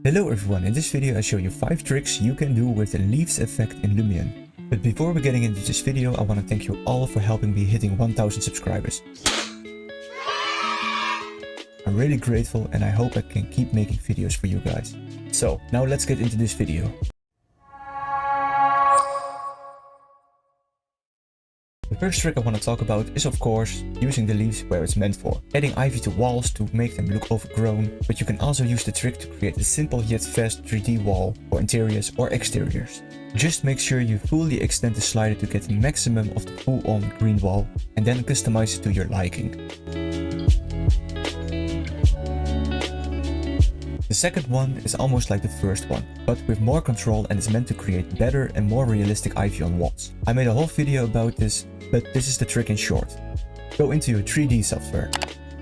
Hello everyone, in this video I show you 5 tricks you can do with the leaves effect in Lumion. But before we getting into this video, I want to thank you all for helping me hitting 1000 subscribers. I'm really grateful and I hope I can keep making videos for you guys. So now let's get into this video. The first trick I want to talk about is of course using the leaves where it's meant for. Adding ivy to walls to make them look overgrown, but you can also use the trick to create a simple yet fast 3D wall for interiors or exteriors. Just make sure you fully extend the slider to get the maximum of the full-on green wall and then customize it to your liking. The second one is almost like the first one, but with more control and is meant to create better and more realistic ivy on walls. I made a whole video about this, but this is the trick in short. Go into your 3D software.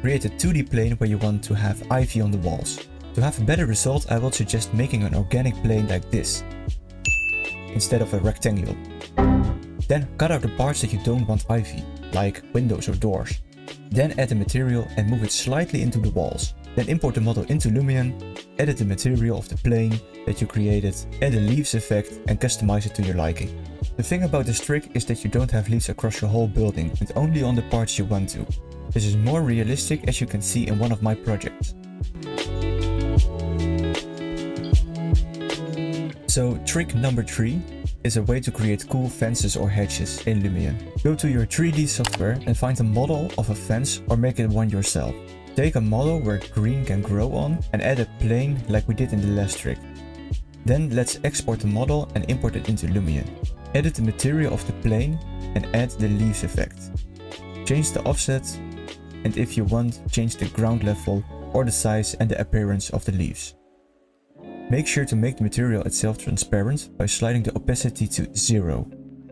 Create a 2D plane where you want to have ivy on the walls. To have a better result, I will suggest making an organic plane like this, instead of a rectangle. Then cut out the parts that you don't want ivy, like windows or doors. Then add the material and move it slightly into the walls. Then import the model into Lumion, edit the material of the plane that you created, add a leaves effect and customize it to your liking. The thing about this trick is that you don't have leaves across your whole building, and only on the parts you want to. This is more realistic, as you can see in one of my projects. So trick number 3 is a way to create cool fences or hedges in Lumion. Go to your 3D software and find a model of a fence or make it one yourself. Take a model where green can grow on and add a plane like we did in the last trick. Then let's export the model and import it into Lumion. Edit the material of the plane and add the leaves effect. Change the offset and if you want, change the ground level or the size and the appearance of the leaves. Make sure to make the material itself transparent by sliding the opacity to 0.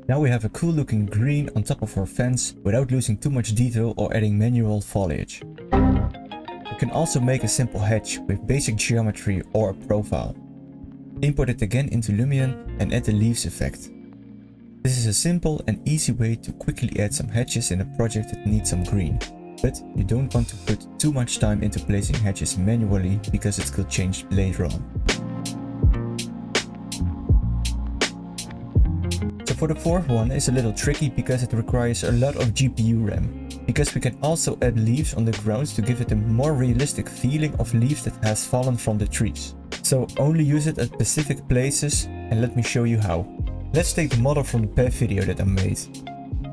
Now we have a cool looking green on top of our fence without losing too much detail or adding manual foliage. You can also make a simple hedge with basic geometry or a profile. Import it again into Lumion and add the leaves effect. This is a simple and easy way to quickly add some hedges in a project that needs some green. But you don't want to put too much time into placing hedges manually because it will change later on. So for the fourth one is a little tricky because it requires a lot of GPU RAM. Because we can also add leaves on the ground to give it a more realistic feeling of leaves that has fallen from the trees. So only use it at specific places and let me show you how. Let's take the model from the path video that I made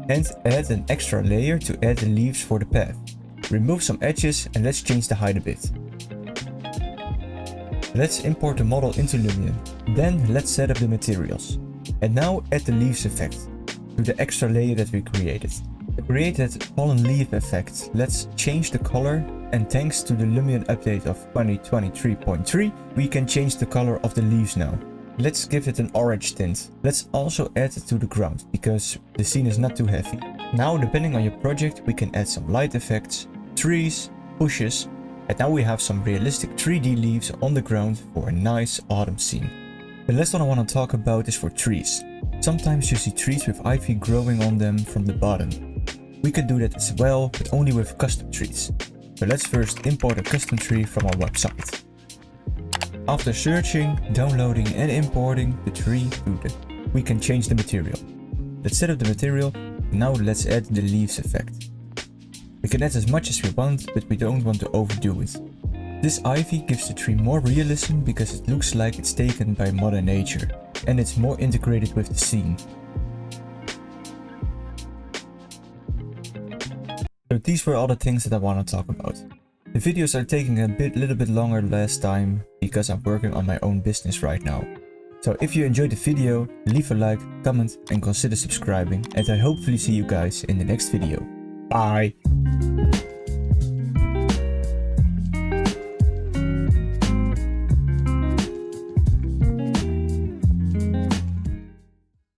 and add an extra layer to add the leaves for the path. Remove some edges and let's change the height a bit. Let's import the model into Lumion. Then let's set up the materials. And now add the leaves effect to the extra layer that we created. To create that fallen leaf effect, let's change the color, and thanks to the Lumion update of 2023.3, we can change the color of the leaves now. Let's give it an orange tint. Let's also add it to the ground, because the scene is not too heavy. Now, depending on your project, we can add some light effects, trees, bushes, and now we have some realistic 3D leaves on the ground for a nice autumn scene. The last one I want to talk about is for trees. Sometimes you see trees with ivy growing on them from the bottom. We can do that as well, but only with custom trees. So let's first import a custom tree from our website. After searching, downloading and importing the tree, we can change the material. Let's set up the material. Now let's add the leaves effect. We can add as much as we want, but we don't want to overdo it. This ivy gives the tree more realism because it looks like it's taken by Mother Nature and it's more integrated with the scene. So these were all the things that I want to talk about. The videos are taking a little bit longer last time because I'm working on my own business right now. So if you enjoyed the video, leave a like, comment and consider subscribing, and I hopefully see you guys in the next video. Bye!